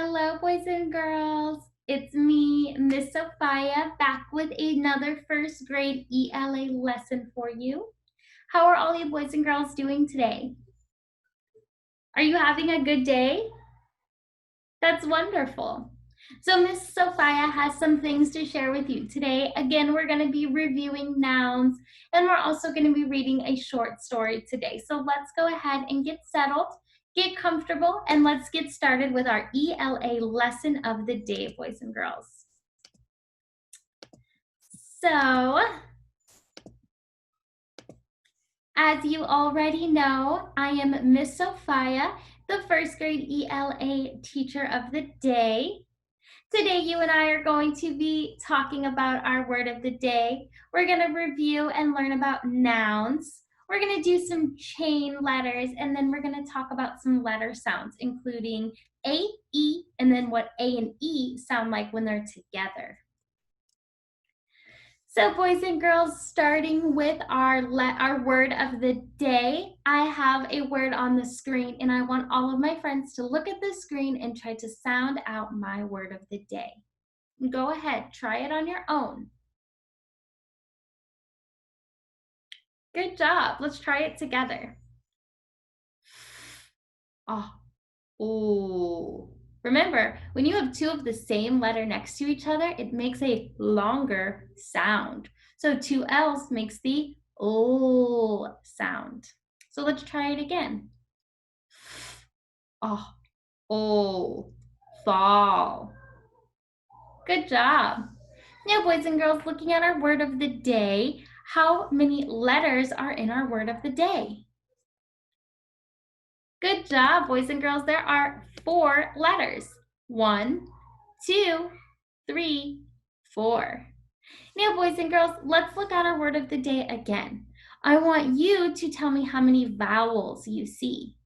Hello, boys and girls. It's me, Miss Sophia, back with another first grade ELA lesson for you. How are all you boys and girls doing today? Are you having a good day? That's wonderful. So Miss Sophia has some things to share with you today. Again, we're going to be reviewing nouns, and we're also going to be reading a short story today. So let's go ahead and get settled. Get comfortable, and let's get started with our ELA lesson of the day, boys and girls. So, as you already know, I am Miss Sophia, the first grade ELA teacher of the day. Today, you and I are going to be talking about our word of the day. We're going to review and learn about nouns. We're going to do some chain letters, and then we're going to talk about some letter sounds, including A, E, and then what A and E sound like when they're together. So boys and girls, starting with our word of the day, I have a word on the screen, and I want all of my friends to look at the screen and try to sound out my word of the day. Go ahead, try it on your own. Good job. Let's try it together. Oh, ooh. Remember, when you have two of the same letter next to each other, it makes a longer sound. So two L's makes the O sound. So let's try it again. Oh, fall. Good job. Now, boys and girls, looking at our word of the day, how many letters are in our word of the day? Good job, boys and girls. There are 4 letters. 1, 2, 3, 4. Now, boys and girls, let's look at our word of the day again. I want you to tell me how many vowels you see.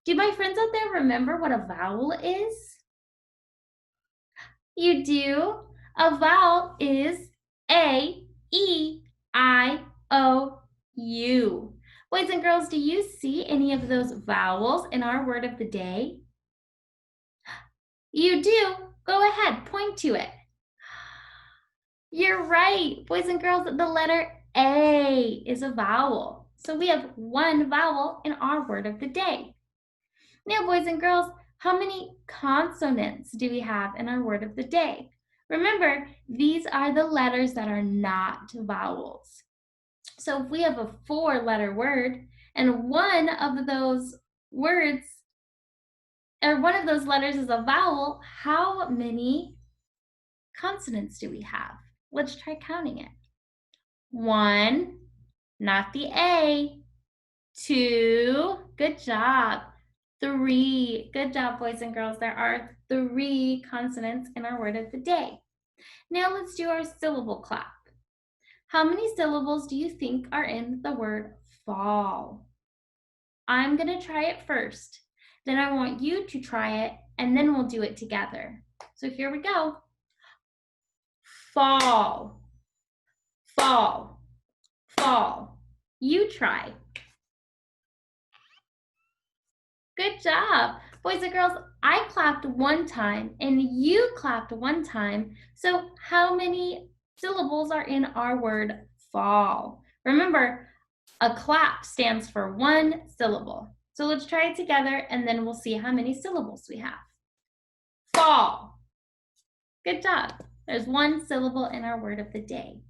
Do my friends out there remember what a vowel is? You do? A vowel is A, E, I, O, U. Boys and girls, do you see any of those vowels in our word of the day? You do? Go ahead, point to it. You're right. Boys and girls, the letter A is a vowel. So we have 1 vowel in our word of the day. Now, boys and girls, how many consonants do we have in our word of the day? Remember, these are the letters that are not vowels. So if we have a 4-letter word and one of those words, or one of those letters is a vowel, how many consonants do we have? Let's try counting it. 1, not the A. 2, good job. 3, good job, boys and girls. There are 3 consonants in our word of the day. Now let's do our syllable clap. How many syllables do you think are in the word fall? I'm going to try it first. Then I want you to try it, and then we'll do it together. So here we go. Fall, fall, fall. You try. Good job. Boys and girls, I clapped 1 time and you clapped 1 time. So how many syllables are in our word fall? Remember, a clap stands for 1 syllable. So let's try it together and then we'll see how many syllables we have. Fall. Good job. There's 1 syllable in our word of the day.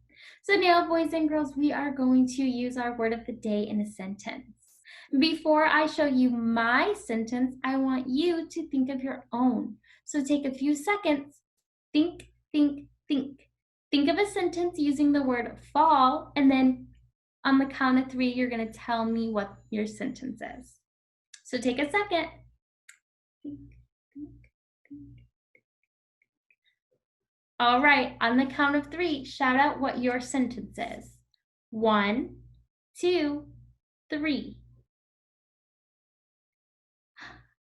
So now, boys and girls, we are going to use our word of the day in a sentence. Before I show you my sentence, I want you to think of your own. So take a few seconds. Think, think, think. Think of a sentence using the word fall, and then on the count of 3, you're going to tell me what your sentence is. So take a second. Think, think, think. All right, on the count of 3, shout out what your sentence is. 1, 2, 3.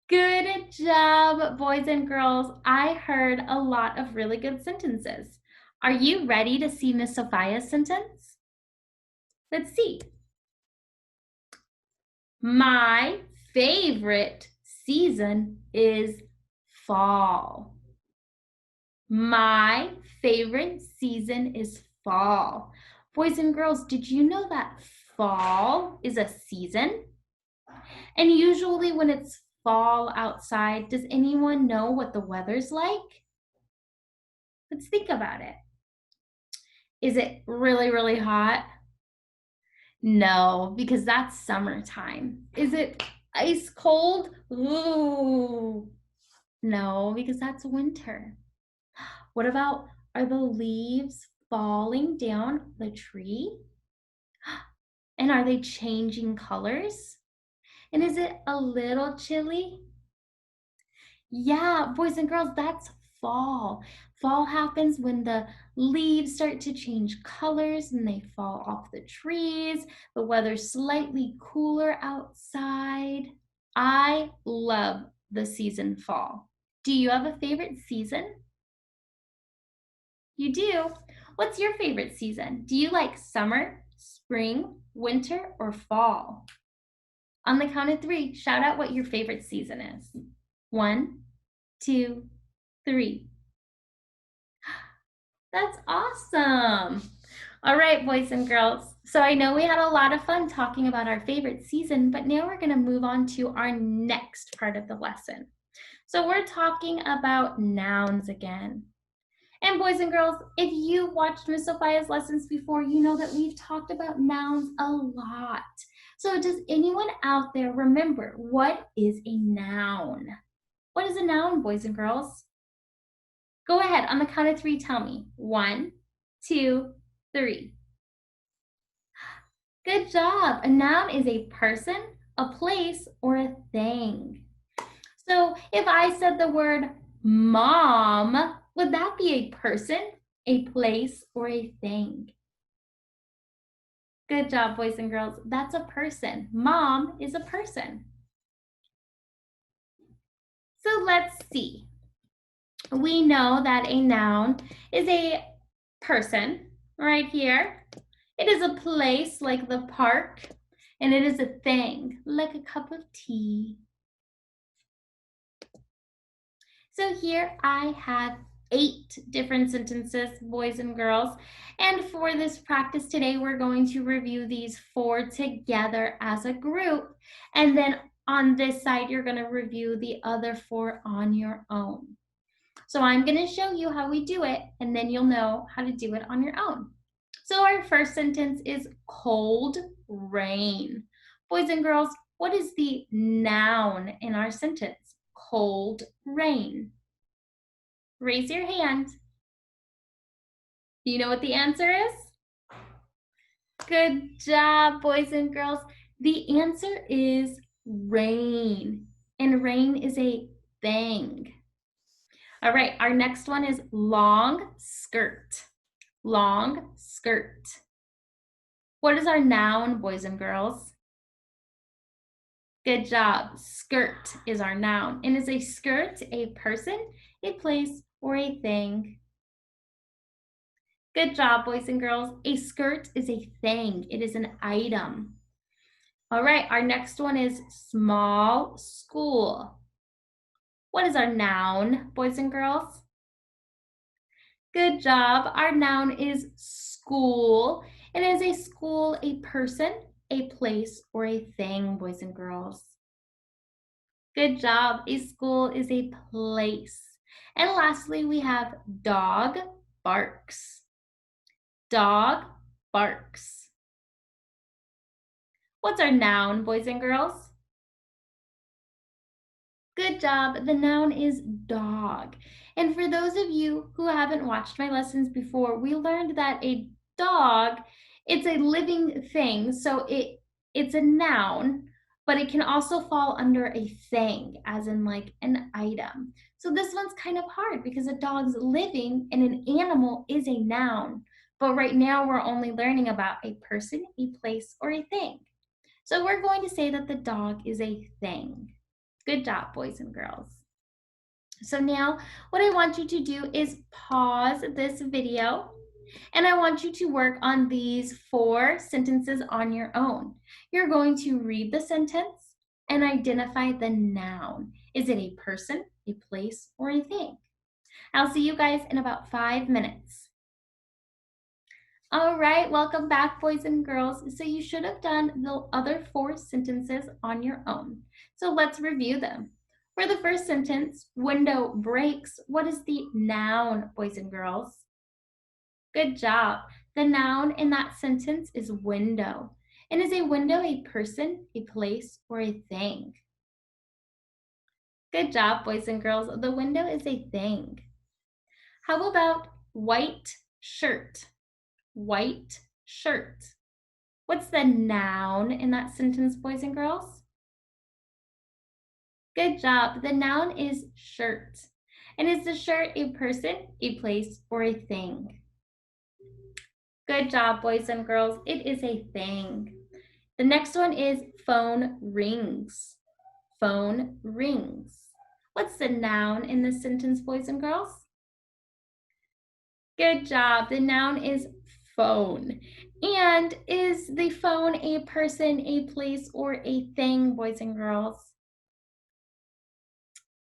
Good job, boys and girls. I heard a lot of really good sentences. Are you ready to see Miss Sophia's sentence? Let's see. My favorite season is fall. My favorite season is fall. Boys and girls, did you know that fall is a season? And usually when it's fall outside, does anyone know what the weather's like? Let's think about it. Is it really, really hot? No, because that's summertime. Is it ice cold? Ooh. No, because that's winter. What about, are the leaves falling down the tree? And are they changing colors? And is it a little chilly? Yeah, boys and girls, that's fall. Fall happens when the leaves start to change colors and they fall off the trees. The weather's slightly cooler outside. I love the season fall. Do you have a favorite season? You do? What's your favorite season? Do you like summer, spring, winter, or fall? On the count of 3, shout out what your favorite season is. 1, 2, 3. That's awesome. All right, boys and girls. So I know we had a lot of fun talking about our favorite season, but now we're going to move on to our next part of the lesson. So we're talking about nouns again. And boys and girls, if you watched Miss Sophia's lessons before, you know that we've talked about nouns a lot. So does anyone out there remember what is a noun? What is a noun, boys and girls? Go ahead, on the count of 3, tell me. 1, 2, 3. Good job. A noun is a person, a place, or a thing. So if I said the word mom, would that be a person, a place, or a thing? Good job, boys and girls. That's a person. Mom is a person. So let's see. We know that a noun is a person right here. It is a place like the park, and it is a thing like a cup of tea. So here I have 8 different sentences, boys and girls. And for this practice today, we're going to review these 4 together as a group. And then on this side, you're going to review the other 4 on your own. So I'm going to show you how we do it, and then you'll know how to do it on your own. So our first sentence is cold rain. Boys and girls, what is the noun in our sentence? Cold rain. Raise your hand. Do you know what the answer is? Good job, boys and girls. The answer is rain, and rain is a thing. All right, our next one is long skirt. Long skirt. What is our noun, boys and girls? Good job. Skirt is our noun. And is a skirt a person, a place, or a thing? Good job, boys and girls. A skirt is a thing. It is an item. All right, our next one is small school. What is our noun, boys and girls? Good job. Our noun is school. And is a school a person, a place, or a thing, boys and girls? Good job. A school is a place. And lastly, we have dog barks. Dog barks. What's our noun, boys and girls? Good job. The noun is dog. And for those of you who haven't watched my lessons before, we learned that a dog, it's a living thing. So it's a noun, but it can also fall under a thing, as in like an item. So this one's kind of hard because a dog's living and an animal is a noun. But right now we're only learning about a person, a place, or a thing. So we're going to say that the dog is a thing. Good job, boys and girls. So now what I want you to do is pause this video, and I want you to work on these 4 sentences on your own. You're going to read the sentence, and identify the noun. Is it a person, a place, or a thing? I'll see you guys in about 5 minutes. All right, welcome back, boys and girls. So you should have done the other 4 sentences on your own. So let's review them. For the first sentence, window breaks, what is the noun, boys and girls? Good job. The noun in that sentence is window. And is a window a person, a place, or a thing? Good job, boys and girls. The window is a thing. How about white shirt? White shirt. What's the noun in that sentence, boys and girls? Good job. The noun is shirt. And is the shirt a person, a place, or a thing? Good job, boys and girls. It is a thing. The next one is phone rings. Phone rings. What's the noun in this sentence, boys and girls? Good job. The noun is phone. And is the phone a person, a place, or a thing, boys and girls?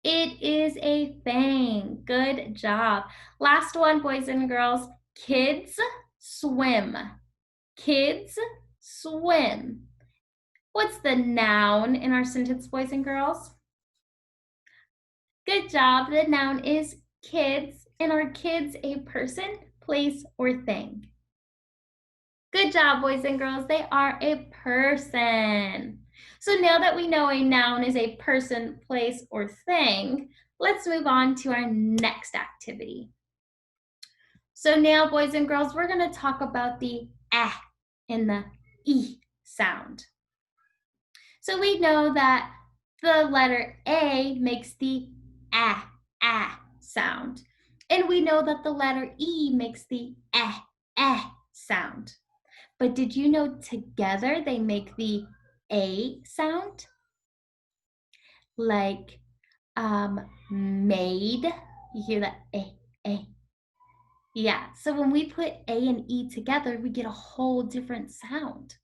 It is a thing. Good job. Last one, boys and girls. Kids swim. Kids swim. What's the noun in our sentence, boys and girls? Good job. The noun is kids. And are kids a person, place, or thing? Good job, boys and girls. They are a person. So now that we know a noun is a person, place, or thing, let's move on to our next activity. So now, boys and girls, we're going to talk about the eh and the e sound. So we know that the letter A makes the ah sound. And we know that the letter E makes the sound. But did you know together they make the A sound? Like made. You hear that A. Yeah, so when we put A and E together, we get a whole different sound.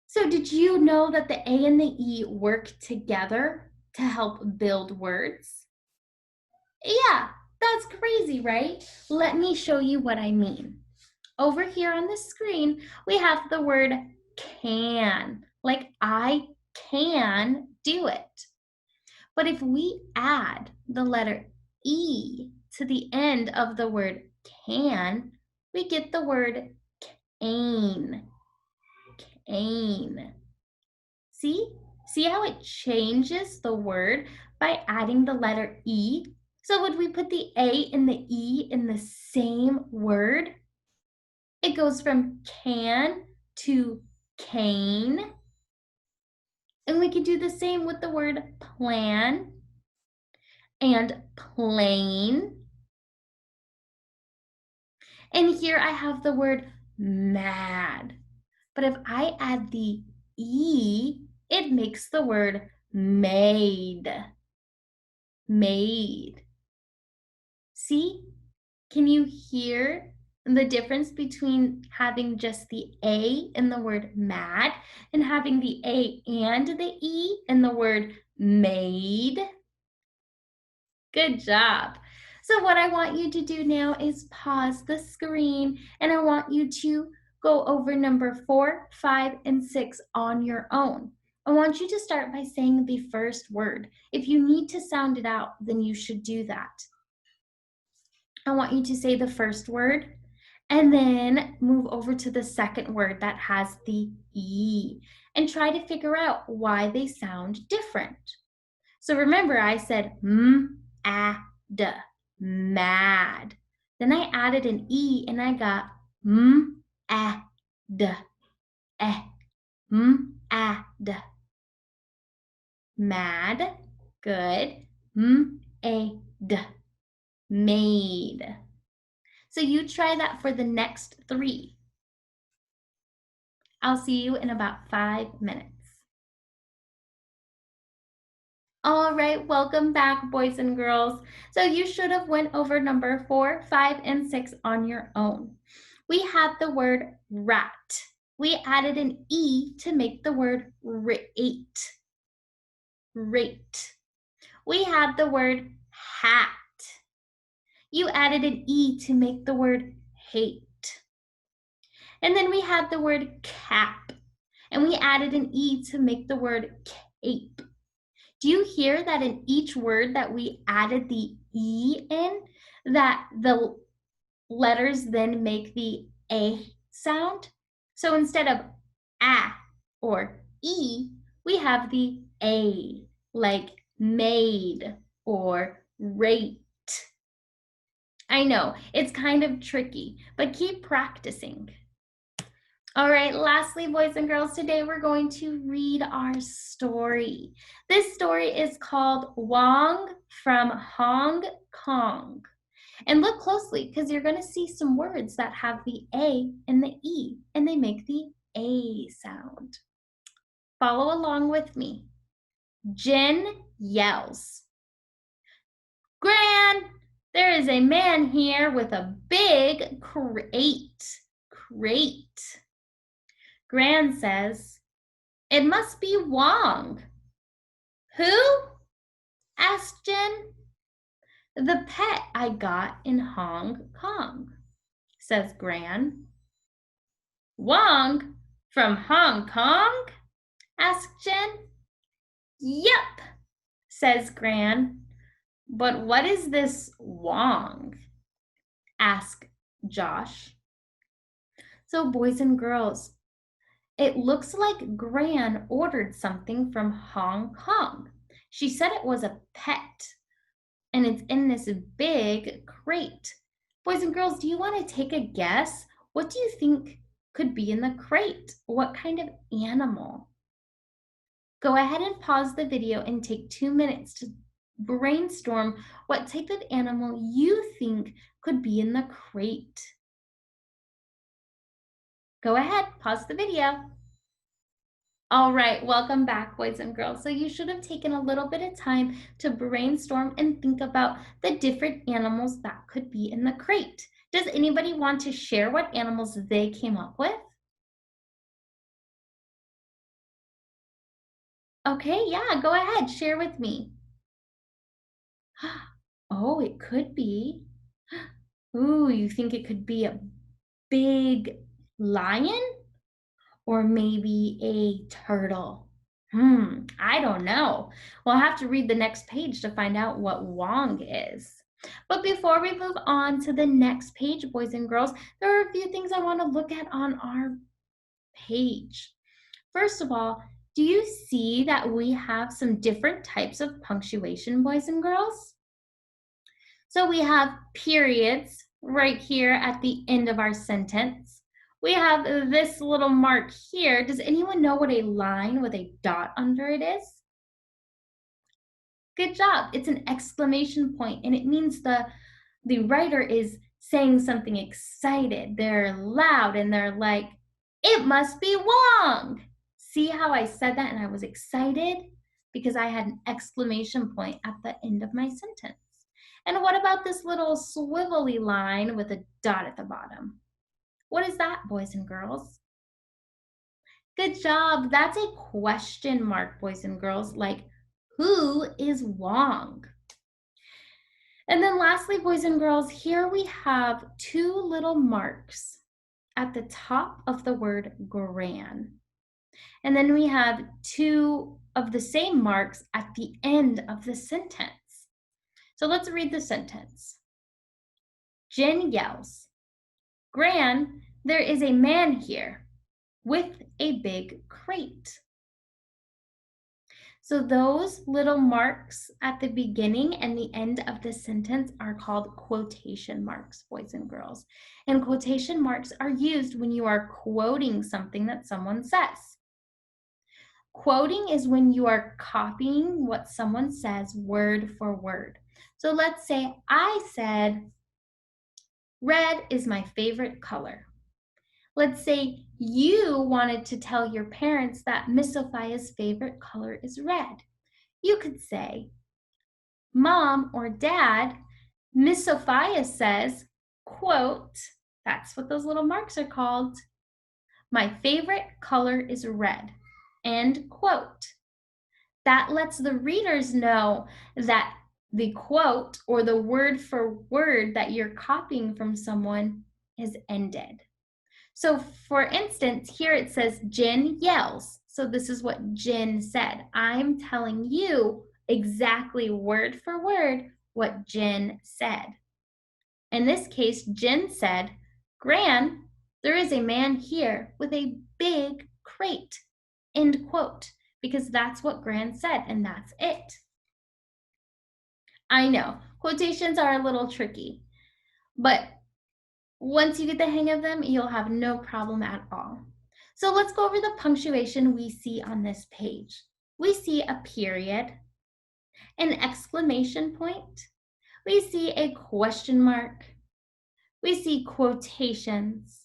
So did you know that the A and the E work together to help build words? Yeah, that's crazy, right? Let me show you what I mean. Over here on the screen, we have the word can, like I can do it. But if we add the letter E to the end of the word can, we get the word cane. Cane. See how it changes the word by adding the letter E? So would we put the A and the E in the same word? It goes from can to cane. And we can do the same with the word plan and plane. And here I have the word mad. But if I add the E, it makes the word made. Made. See? Can you hear the difference between having just the A in the word mad and having the A and the E in the word made? Good job. So what I want you to do now is pause the screen and I want you to go over number 4, 5, and 6 on your own. I want you to start by saying the first word. If you need to sound it out, then you should do that. I want you to say the first word and then move over to the second word that has the E and try to figure out why they sound different. So remember I said d, mad. Then I added an E and I got d, d. Mad, good, d, made. So you try that for the next 3. I'll see you in about 5 minutes. All right, welcome back, boys and girls. So you should have went over number 4, 5, and 6 on your own. We had the word rat. We added an E to make the word rate. rate. We have the word hat. You added an E to make the word hate. And then we have the word cap, and we added an E to make the word cape. Do you hear that in each word that we added the E in, that the letters then make the A sound? So instead of A or E, we have the A, like made or rate. I know, it's kind of tricky, but keep practicing. All right, lastly, boys and girls, today we're going to read our story. This story is called Wong from Hong Kong. And look closely because you're going to see some words that have the A and the E, and they make the A sound. Follow along with me. Jen yells, "Gran, there is a man here with a big crate. Crate." Gran says, "It must be Wong." "Who?" asked Jen. "The pet I got in Hong Kong," says Gran. "Wong from Hong Kong?" asked Jen. "Yep," says Gran. "But what is this Wong?" asked Josh. So boys and girls, it looks like Gran ordered something from Hong Kong. She said it was a pet, and it's in this big crate. Boys and girls, do you want to take a guess? What do you think could be in the crate? What kind of animal? Go ahead and pause the video and take 2 minutes to brainstorm what type of animal you think could be in the crate. Go ahead, pause the video. All right, welcome back, boys and girls. So you should have taken a little bit of time to brainstorm and think about the different animals that could be in the crate. Does anybody want to share what animals they came up with? Okay, yeah, go ahead, share with me. Oh, it could be. Ooh, you think it could be a big lion? Or maybe a turtle? I don't know. We'll have to read the next page to find out what Wong is. But before we move on to the next page, boys and girls, there are a few things I want to look at on our page. First of all, do you see that we have some different types of punctuation, boys and girls? So we have periods right here at the end of our sentence. We have this little mark here. Does anyone know what a line with a dot under it is? Good job. It's an exclamation point, and it means the writer is saying something excited. They're loud, and they're like, "It must be Wong." See how I said that and I was excited? Because I had an exclamation point at the end of my sentence. And what about this little swivelly line with a dot at the bottom? What is that, boys and girls? Good job. That's a question mark, boys and girls, like, who is Wong? And then lastly, boys and girls, here we have two little marks at the top of the word gran. And then we have two of the same marks at the end of the sentence. So let's read the sentence. Jen yells, "Gran, there is a man here with a big crate." So those little marks at the beginning and the end of the sentence are called quotation marks, boys and girls. And quotation marks are used when you are quoting something that someone says. Quoting is when you are copying what someone says word for word. So let's say I said, "Red is my favorite color." Let's say you wanted to tell your parents that Miss Sophia's favorite color is red. You could say, "Mom or Dad, Miss Sophia says, quote," that's what those little marks are called, "my favorite color is red," end quote. That lets the readers know that the quote or the word for word that you're copying from someone is ended. So for instance, here it says Jen yells. So this is what Jen said. I'm telling you exactly word for word what Jen said. In this case, Jen said, Gran, there is a man here with a big crate, end quote, because that's what Gran said, and that's it. I know, quotations are a little tricky, but once you get the hang of them, you'll have no problem at all. So let's go over the punctuation we see on this page. We see a period, an exclamation point, we see a question mark, we see quotations,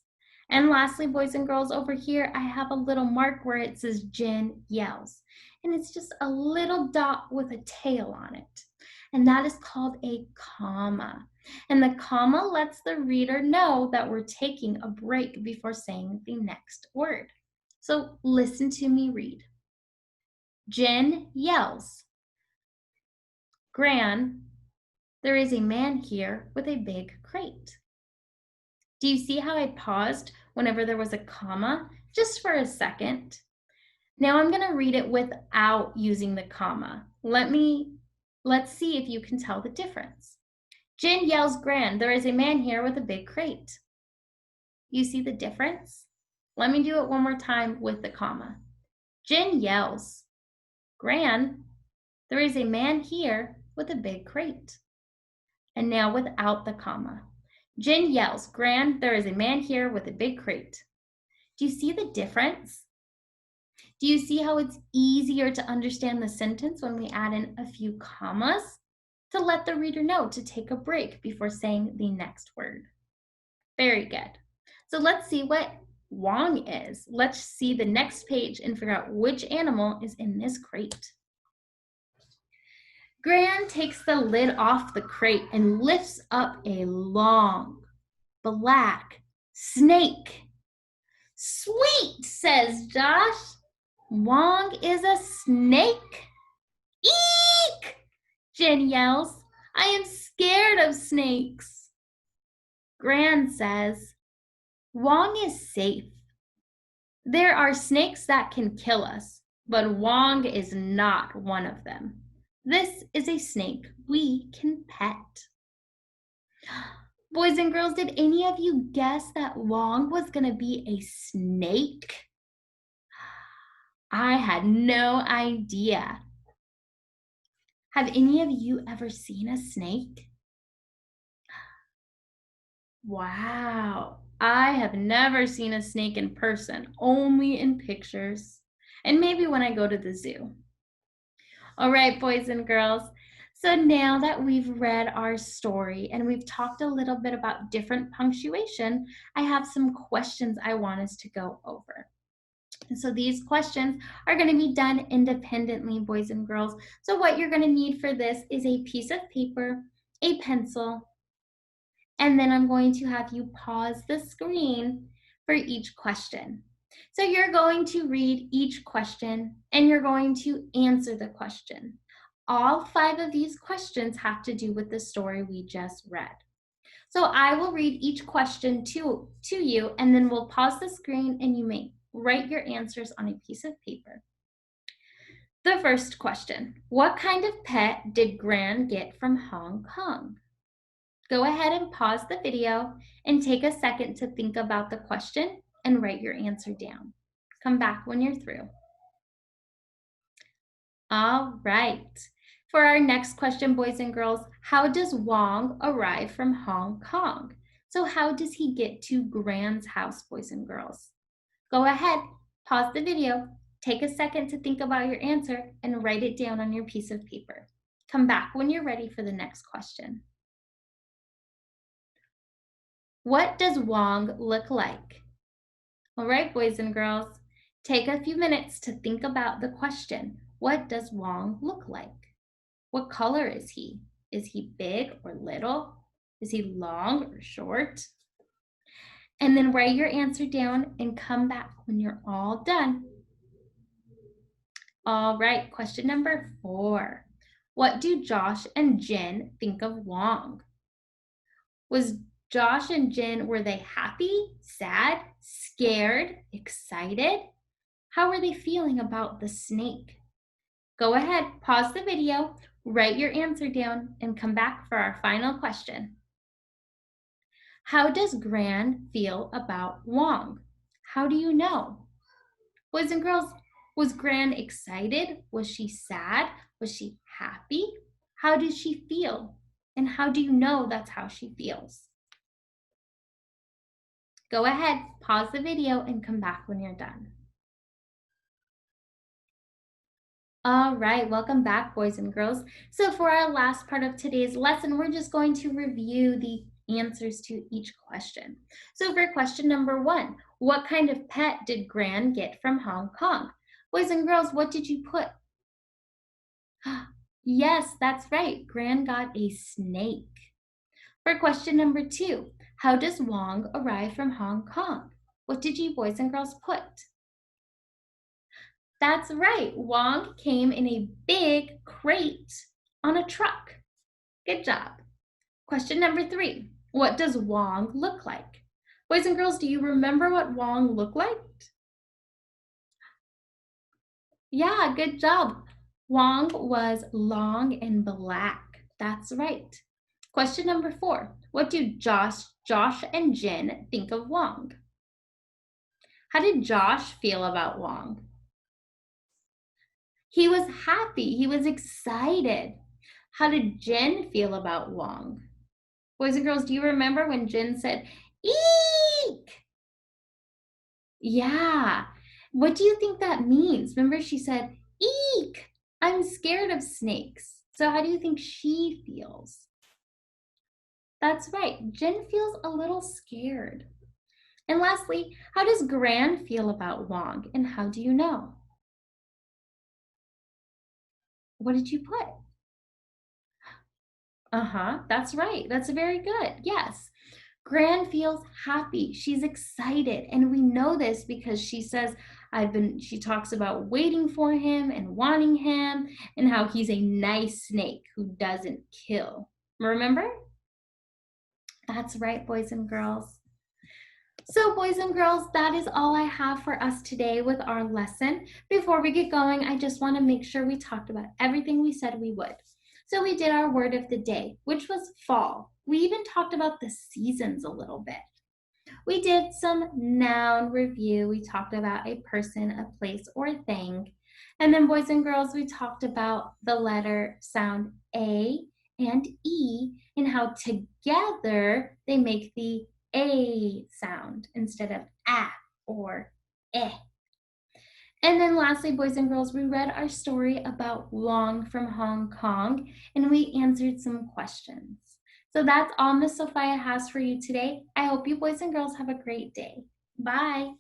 and lastly, boys and girls, over here, I have a little mark where it says Jen yells, and it's just a little dot with a tail on it, and that is called a comma. And the comma lets the reader know that we're taking a break before saying the next word. So listen to me read. Jen yells, Gran, there is a man here with a big crate. Do you see how I paused whenever there was a comma? Just for a second. Now I'm going to read it without using the comma. Let's see if you can tell the difference. Jen yells, Gran, there is a man here with a big crate. You see the difference? Let me do it one more time with the comma. Jen yells, Gran, there is a man here with a big crate. And now without the comma. Jen yells, Gran, there is a man here with a big crate. Do you see the difference? Do you see how it's easier to understand the sentence when we add in a few commas to let the reader know to take a break before saying the next word? Very good. So let's see what Wong is. Let's see the next page and figure out which animal is in this crate. Gran takes the lid off the crate and lifts up a long, black snake. Sweet, says Josh. Wong is a snake? Eek! Jen yells. I am scared of snakes. Gran says, Wong is safe. There are snakes that can kill us, but Wong is not one of them. This is a snake we can pet. Boys and girls, did any of you guess that Wong was going to be a snake? I had no idea. Have any of you ever seen a snake? Wow, I have never seen a snake in person, only in pictures, and maybe when I go to the zoo. All right, boys and girls, so now that we've read our story and we've talked a little bit about different punctuation, I have some questions I want us to go over. And so these questions are going to be done independently, boys and girls. So what you're going to need for this is a piece of paper, a pencil, and then I'm going to have you pause the screen for each question. So you're going to read each question and you're going to answer the question. All 5 of these questions have to do with the story we just read. So I will read each question to you, and then we'll pause the screen and you may write your answers on a piece of paper. The first question, what kind of pet did Gran get from Hong Kong? Go ahead and pause the video and take a second to think about the question and write your answer down. Come back when you're through. All right. For our next question, boys and girls, how does Wong arrive from Hong Kong? So how does he get to Gran's house, boys and girls? Go ahead, pause the video, take a second to think about your answer, and write it down on your piece of paper. Come back when you're ready for the next question. What does Wong look like? All right, boys and girls, take a few minutes to think about the question. What does Wong look like? What color is he? Is he big or little? Is he long or short? And then write your answer down and come back when you're all done. All right, question number 4. What do Josh and Jin think of Wong? Was Josh and Jin, were they happy, sad, scared, excited? How were they feeling about the snake? Go ahead, pause the video, write your answer down, and come back for our final question. How does Gran feel about Wong? How do you know? Boys and girls, was Gran excited? Was she sad? Was she happy? How did she feel? And how do you know that's how she feels? Go ahead, pause the video, and come back when you're done. All right, welcome back, boys and girls. So for our last part of today's lesson, we're just going to review the answers to each question. So for question number 1, what kind of pet did Gran get from Hong Kong? Boys and girls, what did you put? Yes, that's right. Gran got a snake. For question number 2, how does Wong arrive from Hong Kong? What did you boys and girls put? That's right. Wong came in a big crate on a truck. Good job. Question number 3, what does Wong look like? Boys and girls, do you remember what Wong looked like? Yeah, good job. Wong was long and black. That's right. Question number 4. What do Josh and Jin think of Wong? How did Josh feel about Wong? He was happy. He was excited. How did Jin feel about Wong? Boys and girls, do you remember when Jin said, "Eek"? Yeah. What do you think that means? Remember she said, "Eek, I'm scared of snakes." So how do you think she feels? That's right. Jin feels a little scared. And lastly, how does Gran feel about Wong, and how do you know? What did you put? That's right. That's very good. Yes. Gran feels happy. She's excited. And we know this because she says, she talks about waiting for him and wanting him and how he's a nice snake who doesn't kill. Remember? That's right, boys and girls. So boys and girls, that is all I have for us today with our lesson. Before we get going, I just want to make sure we talked about everything we said we would. So we did our word of the day, which was fall. We even talked about the seasons a little bit. We did some noun review. We talked about a person, a place, or a thing. And then boys and girls, we talked about the letter sound A and E and how together they make the A sound instead of A or eh. And then lastly, boys and girls, we read our story about Wong from Hong Kong and we answered some questions. So that's all Miss Sophia has for you today. I hope you boys and girls have a great day. Bye.